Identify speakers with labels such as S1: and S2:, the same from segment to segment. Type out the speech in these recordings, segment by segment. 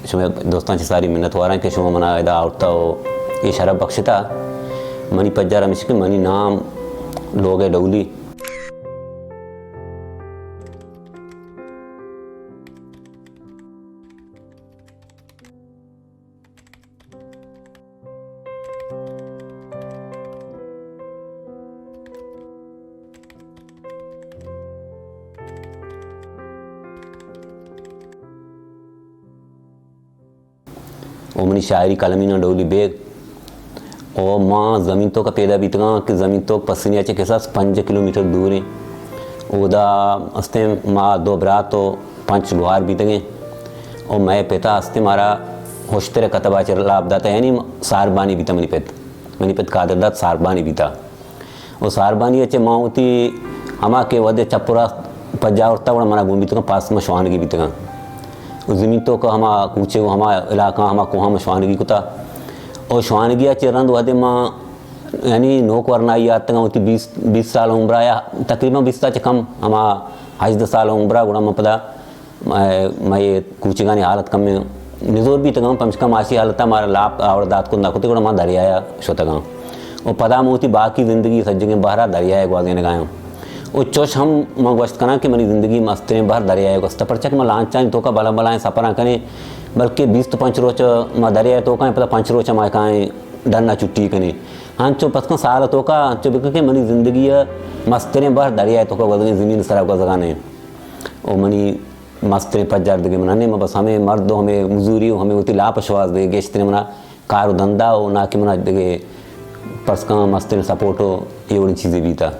S1: शुमे दोस्तांची सारी मिन्नत वारा कि शुमा मना इदा आवडता हो ये शरफ बक्षता मनी पज्जा रमिश मनी नाम लोग डोली वो मनी शायरी कलमी ना डोली बेग और माँ ज़मीन तो का पैदा बीतगा कि ज़मीन तो पसनी अच्छे के साथ 5 किलोमीटर दूर है उदा हस्ते माँ 2 बरात तो 5 गुहार बीत गए और मैं पेता हस्ते मारा होश्तरे कतबा चर लाभदाता यानी सारबानी बीता मनी पेत कादरदात सारबानी बीता वो सारबानी अच्छे माँ होती हमा के वदे चपुरा पज्जा उड़ता बड़ा मना घूम बीतगा पास में शवानगी बीतगा ज़मीन तो का हमा कूचे वो हमा इलाका हमा कोहा में शवानगी कुता और शवानगी अच्छे रंद वदे माँ यानी नोक वरना याद होती 20 साल उम्र या तकरीबन 20 से कम हमा 18 साल उम्र गुड़ा में पता मैं कूचे गानी हालत कम में निजोर भी तक कम से कम आशी हालत हमारा लाभ और दात को नकुते गुड़ा माँ दरियाया शोतगा और पदा में होती बाकी ज़िंदगी सज्जगे बहरा दरियाए ग्वाजे ने गायों वो चोश हम माँ गश्त करना कि मेरी ज़िंदगी मस्ते बाहर दरियाए गश्त पर चक मैं लांचा तो का बला बलाएँ सपना करें बल्कि 20 तो 5 रोच माँ दरियाए तो कहें पता 5 रोच माँ कहें डरना छुट्टी करें हाँ चो 5 साल तो का चो बिक के मनी ज़िंदगी मस्ते बाहर दरियाए तो का बदले ज़मीन सराब का जगाने और मनी मस्ते पज्जार दे मनाने में बस हमें मर्द हो हमें मजूरी हो हमें होती लापशवास दे गेश्ते मना कार धंधा हो ना कि मना दे पर्स का मस्ते सपोर्ट हो ये बड़ी चीज़ें भी था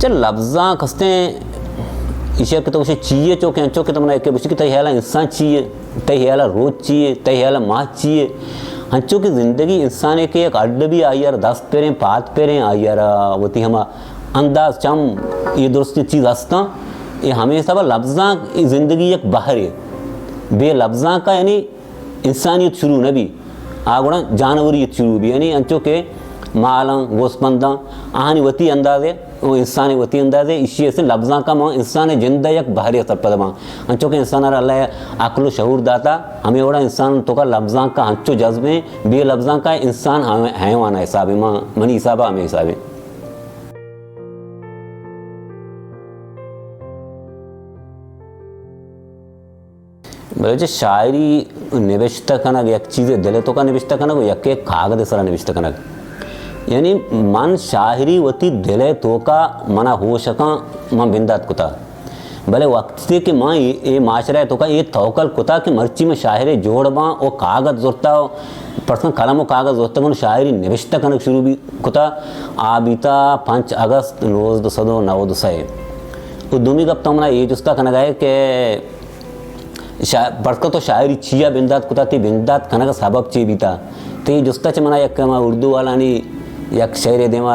S1: चल लफ्ज़ा खस्ते इसे के तो उसे चाहिए चौके तो मना एक बुशी की तैयाला इंसान चाहिए तैयाला रोज चाहिए तैयाला माँ चाहिए हंचों की ज़िंदगी इंसान के एक अड्ड भी आई यार 10 पेरें 5 पेरें आई यार वती हम अंदाज चम ये दुरुस्त चीज़ हंसता ये हमेशा लफ्ज़ा की ज़िंदगी एक बाहर है बे लफ्ज़ा का यानी इंसानियत शुरू न भी आगुड़ा जानवरियत शुरू भी यानी हंचों के माला गोस्पंदा आहानी वती अंदाज़े वो इंसान वती अंदाज़े इसी से लफ्ज़ा का माँ इंसान जिंदा एक बाहरी असर पद माँ हंचों के इंसान अल्लाह अक्ल शऊर दाता हमें वड़ा इंसान तो का लफ्ज़ा का हंचो जज्बे बे लफ्ज़ा का इंसान हमें हैवाना हिसाब है माँ मनी हिसाब हमें हिसाब है बोले जो शायरी निविष्ट कनक एक चीज़ें दिले तो का निविष्ट कनक यक एक कागज सरा निविष्ट कनक यानी मन शायरी वती दिले तो का मना हो सका माँ बिंदात कुता भले वक्त से कि माँ ये माशरा तो का ये तोकल कुता कि मर्ची में शायरी जोड़बा और कागज जोड़ता हो पर्सन कलम और कागज जोड़ता हो शायरी निविष्ट कनक शुरू भी कुता आबिता 5 अगस्त 1909 तो दुमी गप तो मना ये जुस्ता कनक है कि पढ़कर तो शायरी छिया बिंदात कुता थी बिंदात कनक सबब ची बीता तो ये जुस्ता च मना एक उर्दू वाला नहीं एक शेर देवा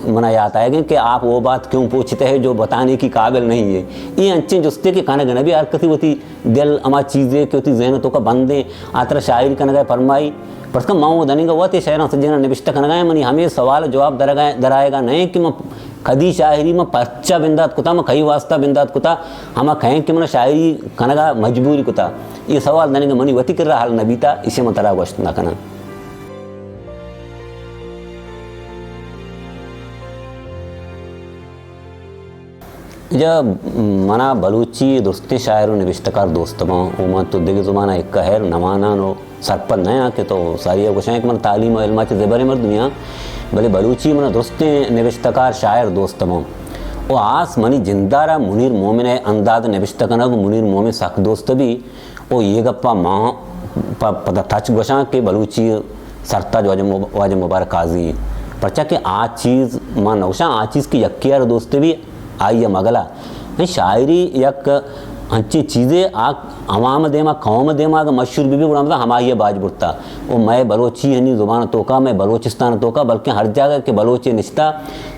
S1: मना याद आएगा कि आप वो बात क्यों पूछते हैं जो बताने की काबिल नहीं है ये अच्छे जुस्ते के खाना गना भी यार कसी होती दिल अमा चीज़ें कि होती जहनतों का बंदे आतरा शायरी कन गए फरमाई पर उसका माँ दनेगा वह थे शायरा सज्जना निविष्ट कन गए मनी हमें सवाल जवाब दराएगा नहीं कि मैं कदी शायरी में पर्चा बिंदात कुता मैं कई वास्ता बिंदात कुता हम कहें कि मैं शायरी कनगा मजबूरी कुता ये सवाल दनेगा मनी वती कर रहा हाल नबीता इसे मैं तरा वस्त ना करना जब मना बलूची दोस्ती शायर निविष्टकार दोस्त माँ तो दिग ज़ुबाना एक कहर नवाना नो सरपत नया के तो सारी गुशाएँ मन तालीम और इल्मा ज़बर मर दुनिया भले बलूची मना दोस्ती निविष्टकार शायर दोस्त माँ वो आस मनी जिंदारा मुनीर मोमिन अंदाज निविष्टकना को मुनीर मोमिन सख दोस्त भी वो ये गप्पा माँ पता थच गुशा के बलूची सरता जो वाज मुबारक काजी परचा के आ चीज़ माँ नौशा आ चीज़ की यक्यार दोस्त भी आई मगला शायरी यक अच्छी चीज़ें अवाम देमा कौम देमा का मशहूर भी बुरा हमारी बाज बुरता वो मैं बलोची हनी ज़ुबान तो का मैं बलोचिस्तान तो का बल्कि हर जगह के बलोची निश्ता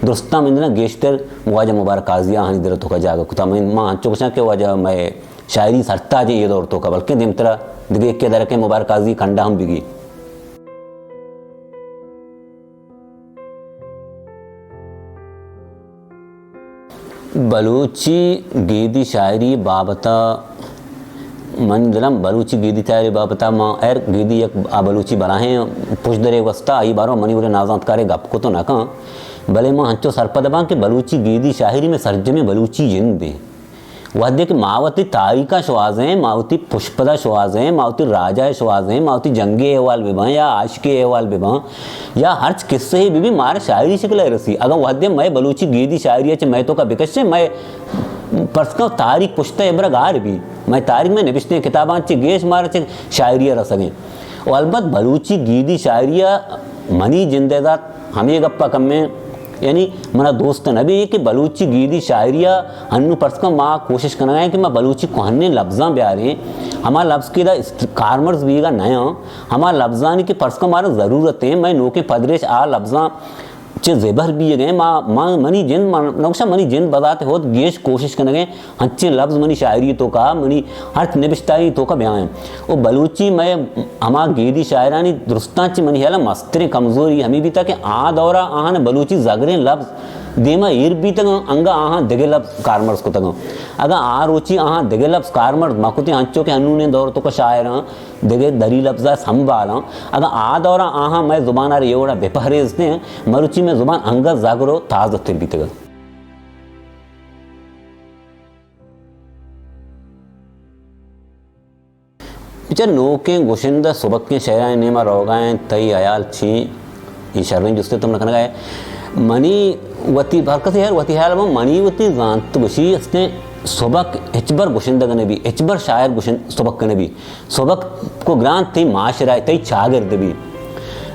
S1: दुरुस्ता मिंदना गेश्तर वाजा मुबारक काजिया हनी दिल तो का जागा कुता मैं माँ चौकशा के वाजा मैं शायरी सरता जी ये दौर तो का बल्कि दिम तरह दिगे के दर के मुबारक काजी खंडा हम बिगी बलूची गीदी शायरी बाबता मन दिलम बलूची गीदी शायरी बाबता माँ एर गीदी एक बलूची बनाहें पुछ दरे वस्ता आई बारो मनी उरे नाजात करे गप को तो ना कहाँ भले माँ हंचो सरपदबा कि बलूची गीदी शायरी में सरजमे बलूची जिंदे वह देख मावती तारिका शवाज़ें मावती पुष्पदा शवाज़ें मावती राजा शवाज़ें मावती जंगे अहवाल बिबाँ या आशिके अहवाल बिबाँ या हर्च किस्से ही भी मारे शायरी शिकल रसी अगर वह दे मैं बलूची गीदी शायरी चे मैं तो का बिकश मैं परस्का तारीख पुश्ता एबरा गार भी मैं तारीख में निबिश्ते किताबां चे गेश मार चे शायरिया रसगें और अलबत् बलूची गीदी शायरिया मनी जिंदेदात हमें गप्पा कम में यानी मेरा दोस्त नबी कि बलूची गीदी शायरिया हन्नू परस्का माँ कोशिश करना है कि मैं बलूची कोहन्ने लफ्ज़ां ब्यारे हमारा लफ्ज़ की दा कारमर्स भी का नया हमारा लफ्ज़ानी कि परस्का मारा ज़रूरत है मैं नोके पदरेश आ लफ्ज़ां चे ज़ेबर भी गए माँ मनी जिन नौशा मनी जिन बताते हो गेश कोशिश करने गए अच्छे लफ्ज़ मनी शायरी तो का मनी हर निबिश्ताई तो का बयान वो बलूची मैं हमारा गीदी शायरानी दुरुस्तां चे मनी है मस्तरे कमज़ोरी हमें भी था कि आ दौरा आहा ने बलूची जगरे लफ्ज़ देमा ईर भी तक अंगा आहा दिगे लफ्ज़ कारमर्स को तक अगर आ रोची आहा दिगे लफ्ज़ कारमर्स माकुते हंचो के हन्नू ने दौर तो का शायर दिगे दरी लफ्ज़ा संभाला अगर आ दौरा आहा मैं ज़ुबान आरे एवड़ा बेपहरेज थे मरुची में ज़ुबान अंगा जागरो ताज़ थे भी तक बिचार नोके गुशिंदा सुबक के शहरान नेमा रोगाएं तई अयाल छी ये शर्में जिससे तुम रखना गए मनी वती बरकत यार वती हाल में मनी वती जानत बशी इसने सबक एचबर गुशिंदा कने भी एचबर शायर गुशिंद सबक कने भी सबक को ग्रांत थी माशरा तई चागिर्द भी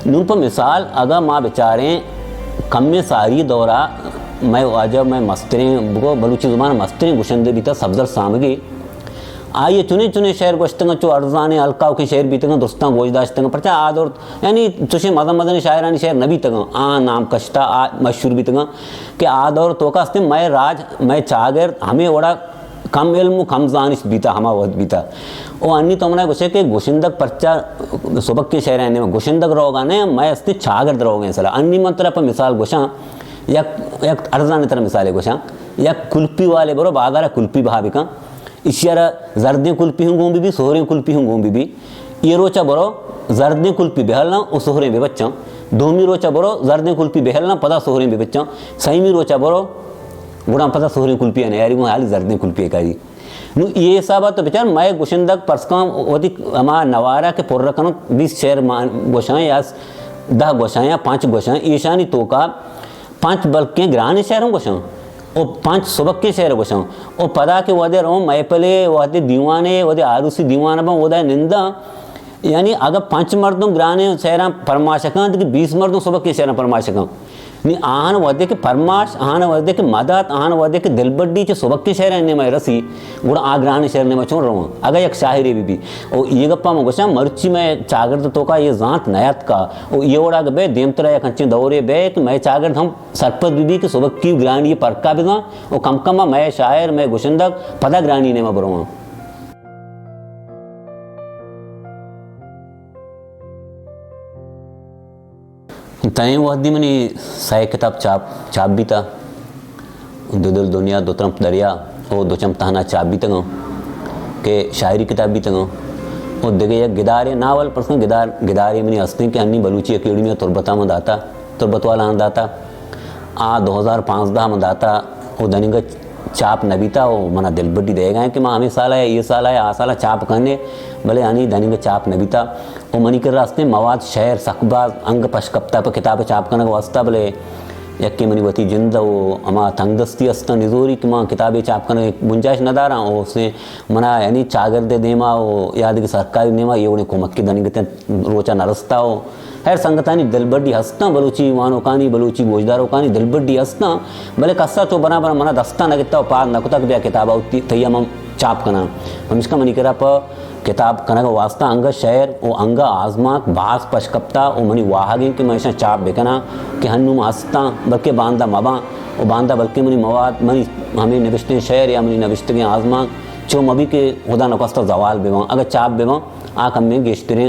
S1: नून पर मिसाल अगर माँ बेचारे कम में सारी दौरा मैं वाजब मैं मस्तरें को बलूची ज़ुबान मस्तरें गुशिंदे भी था सब्ज़र सामगी आइए चुने चुने शहर गोश्तंग चो अर्जाने अलकाव के शहर भी तंग दोस्तां गोजदाश्तंग परचा आदर यानी तुझे मदन मदन शायरानी शहर नबी तंग आ नाम कश्ता आ मशहूर भी तंग कि आदर तो का अस्ते मैं राज मैं चागर हमें वड़ा कम इल्म कम जानिश बीता हमा वक्त बीता ओ अन्नी तो हमने कुछ के गुशिंदक परचा सुबक के शहर में गुशिंदक रोगा ने मैं अस्ते चागर रोगे सला अन्नी मंत्र पर मिसाल गुशा या एक अर्जाने तरह मिसाल है गुशा या कुल्पी वाले बरो बागारा कुल्पी भाविका इशारा जर्दें कुल्पी हूँ गोंबी भी सोहरें कुल्पी हूँ गोंबी भी ये रोचा बरो जर्दें कुल्पी बेहलना और सोहरें बे बच्चा दोमी रोचा बरो जर्दें कुल्पी बेहलना पता सोहरें बे बच्चा सही रोचा बरो गुड़ा पता सोहरें कुल्पी है यारी वो हाल जर्दें कुल्पी का नु ये सब तो बेचार मैं गुशिंदक परसका वही हमारा नवारा के पुर्र कनो 20 शहर गोशाएं या 10 गोशाएं या 5 गोशाएं ईशानी तो का 5 बल्कि के ग्राने शहरों गोशाएं और 5 सुबक के शहर गोशाऊं और पता के वदे रहो मैं पहले वदे दीवाने वदे आरूसी दीवाना बा वदे निंदा यानी अगर 5 मर्दों ग्राने शहर फरमाशकां तो 20 मर्दों सुबक के शहर फरमाशकां नहीं आहान वदे के फरमाश आहान वदे के मदद आहान वदे के दिलबड्डी के सुबक के शहर ने मैं रसी गुड़ा आ ग्राने शहर ने मैं छोड़ रहा हूँ अगर एक शायरी भी और ये गप्पा में गोशा मर्ची में चागर तो का ये जात नयात का और ये ओड़ा के बे देमतरा या कंचे दौरे बे कि मैं चागर हम सरपत बीबी के सुबक की ग्रानी ये परका भी और कम कम मैं शायर मैं गुशिंदक पता ग्रानी ने मैं बरो तय वह दी मनी साय किताब चाप भी था दिल दुनिया दो तरफ दरिया और दो चम तहना चाप भी तंगो के शायरी किताब भी तंगो और दिगे एक गिदारे नावल पर्सन गिदारे मनी हंसते कि अन्नी बलूची अकेडमी में तुरबता में दाता तुरबत वाला दाता आ 2005 में दाता वो दनिंग चाप नबीता वो मना दिल बड्डी देगा कि माँ हमें साल आया ये साल आया आ साल चाप करने भले यानी दनिंग चाप नबीता वो मनी कर रास्ते मवाद शहर सकबाज अंग पशकप्ता पर किताब चाप करने का वास्ता भले यक्के मनी वती जिंद वो अमा तंगदस्ती अस्ता निजोरी कि माँ किताबें चाप करने गुंजाइश न दारा वो उसने मना यानी चागर दे देमा वो याद की सरकारी नेमा ये उन्हें को मक्की दनिंग रोचा नरस्ता हो खैर संगतानी दिलबड्डी हंसता बलूची वानो कानी बलूची गोजदारों कानी दिलबड्डी हंसता भले कस्सा तो बना बना मना दस्ता नगता पार नकुतक बिया किताब आती तैयम हम चाप कना हम इसका मनी करा पर किताब कना का वास्ता अंग शहर वो अंग आजमाक बास पशकप्ता वो मनी वाहगिन के मैशा चाप बेकना कि हन्नू हंसता बल्कि बांधा मबा वो बांधा बल्कि मनी मवाद मनी हमें नविश्ते शहर या मनी नविश्ते के आजमाक चो मबी के खुदा नकस्ता जवाल बेवा अगर चाप बेवा आँख हमें गेश्तरें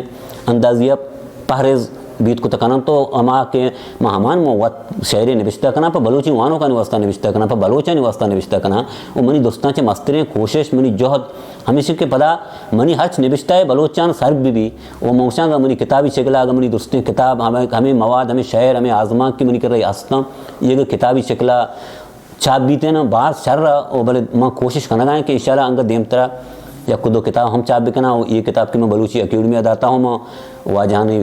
S1: अंदाजिया पहरेज बीत को तकना तो अमा के महामान वत शहरी निविष्टा कना पर बलोची वानों का निवस्था निविष्टा कना पर बलोचा निवस्था निविष्टा कना वो मनी दोस्तांचे मस्तरे कोशिश मनी जोहद हमेशा के पदा मनी हर्च निविष्टा है बलोचान सर्ग भी वो मौसा का मनी किताबी शिकला अगर मनी दोस्तें किताब हमें मवाद हमें शहर हमें आजमा की मनी कर रही हस्ता ये किताबी शिकला चाप बीते ना बाहर शर और भले माँ कोशिश करना गाएँ कि इंशाल्लाह अंग देमतरा या खुद किताब हम चाप बिकना ये किताब की मैं बलूची अकेडमी में अदाता हूँ मैं वह जाने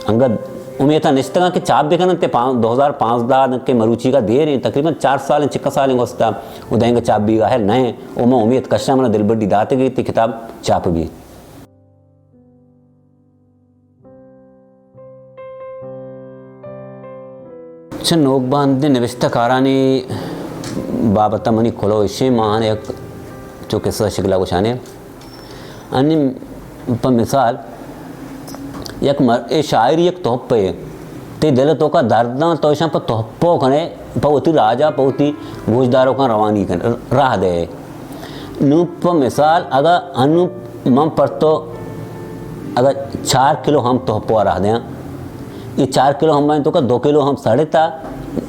S1: अंगद उम्मीद था निश्चित कि चाप बिकना ते 2005 के मरूची का देर है तकरीबन 4 साल 6 साल वस्ता उदयंग चाप भी है नए वो मैं उम्मीद कशा मैंने दिल बड़ी दाते गई थी किताब चाप भी नोक बांधे निविष्टकारानी बाबत मनी खोलो इसे मान एक जो किस्सा शिकला को छाने अन्य पर मिसाल एक ए शायरी एक तोहपे ते दिल तो का दर्दा तो ऐसा पर तोहपो खने पौती राजा पौती गुलगिदारों का रवानी कर राह दे नूप मिसाल अगर अनुपम पर तो अगर 4 किलो हम तोहपो रह दें ये 4 किलो हम तो का 2 किलो हम साढ़े ता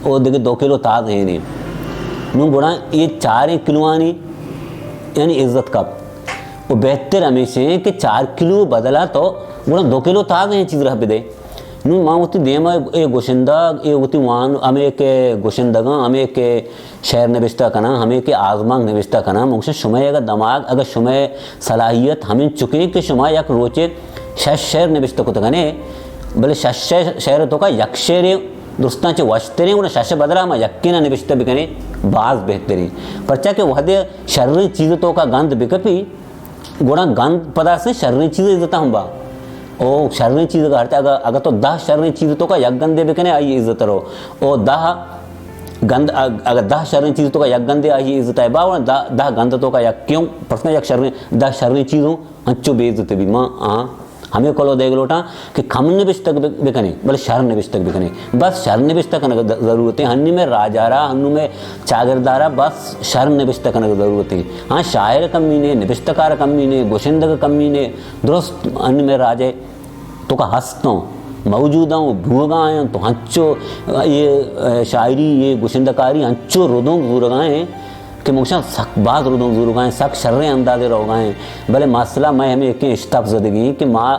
S1: और देखिए 2 किलो ताज है नहीं नू बुढ़ा ये 4 किलो आनी यानी इज्जत का वो बेहतर हमेशा है कि 4 किलो बदला तो बुढ़ा 2 किलो ताज है चीज़ रह पे दे नू माँ होती देमा ए गोशिंदा ए होती वान हमें के गोशिंदगा हमें के शहर निविष्टा करना हमें के आजमांग निविष्टा करना मुझसे शुमाय अगर दिमाग अगर शुमाय सलाहियत हमें चुके कि शुमाय एक रोचे शहर निविष्टा को तो कने भले शहर तो का यक्षेरे दोस्तांचे वशतरे उन्हें शश बदला मैं यक्की ना निविष्ट बिकने बाज बेहतरी परचा के वहदे शर्री चीज़ तो का गंध बिकपी गुणा गंध पदार्थ से शर्री चीज़ इज्जत हम बा ओ शर्री चीज़ का हरता अगर तो 10 शर्री चीज़ तो का यक गंदे बिकने आई इज्जत रो ओ 10 गंध अगर 10 शर्री चीज़ तो का यक गंदे आई इज्जत है बा 10 गंध तो का यक क्यों प्रश्न यक शर्री 10 शर्री चीज़ों अच्छो बेइज्जत भी माँ हमें कोलो देख लोटा कि खम निविष्ट तक बिकने बोले शर निविष्ट तक बिकने बस शर निविष्ट करने की ज़रूरत है हन्नी में राजारा हन्नू में चागरदारा बस शर निविष्ट करने की ज़रूरत है हाँ शायर कमी ने निविष्टकार कमी ने गोशिंदक कमी ने दुरुस्त अन्य में राजे तो का हंसता हूँ मौजूदा हूँ भूगाएँ तो हंचो ये शायरी ये गोशिंदकारी हंचो रोदों भूगाएँ कि मुझे सक बात रुदों जरूर गाएँ सक शर्रे अंदाजे रहो गाएँ भले मसला मैं हमें एक इश्ताफ ज़िंदगी कि माँ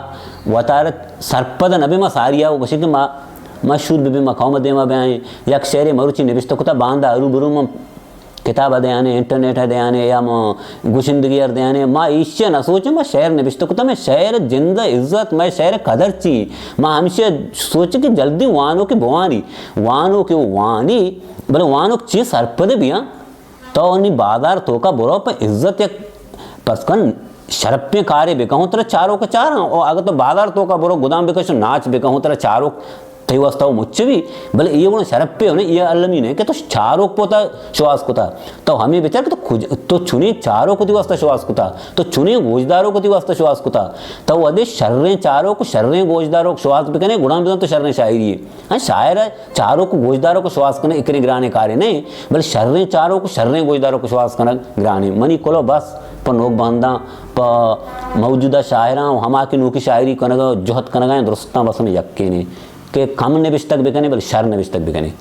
S1: वतारत सरपद नबी माँ सारिया वो बशी कि माँ शूर बीबी माँ खाओ मदे माँ बयाएँ या शहरे मरुची निविष्ट कुता बांधा अरू बुरू माँ किताब दे आने इंटरनेट है दे आने या माँ गुशिंदगी दे आने माँ ईश्य न सोचो मैं शहर निविष्ट कुता मैं शहर जिंदा इज्जत मैं शहर कदर ची माँ हमेशा सोचे कि जल्दी वानों की भवानी वानों की वानी भले वानों की चीज़ सरपद भी हाँ तो उन्हीं बाजार तो का बुरा पर इज्जत एक पसकन शरप्य कार्य बिकाऊँ तेरा चारों का चार और अगर तो बाजार तो का बुरा गोदाम बिका नाच बिकाऊँ तेरा चारों थी वस्ता मुझे भी भले ये वो शरप्य होने ये अलमी ने कि तो चारों पोता श्वास को था तो हमें बेचार कि तो खुद तो चुने चारों को दिवस्ता श्वास को था तो चुने गोजदारों को दिवस्ता श्वास को था तो वह शर्रें चारों को शर्रें गोजदारों को श्वास बिकने गुणाम बिना तो शर्रें शायरी है हाँ शायर चारों को गोजदारों को श्वास करने इतने गिराने कार्य नहीं भले शर्रें चारों को शर्रें गोजदारों को श्वास करना गिराने मनी कोलो बस पर नोक बांधा पर मौजूदा शायरा हमा की नोकी शायरी कनगा जोहत कनगा दुरुस्ता बस में यक्के ने कि कम निविष्ट तक बिकने बल्कि शर निविष्ट तक बिकने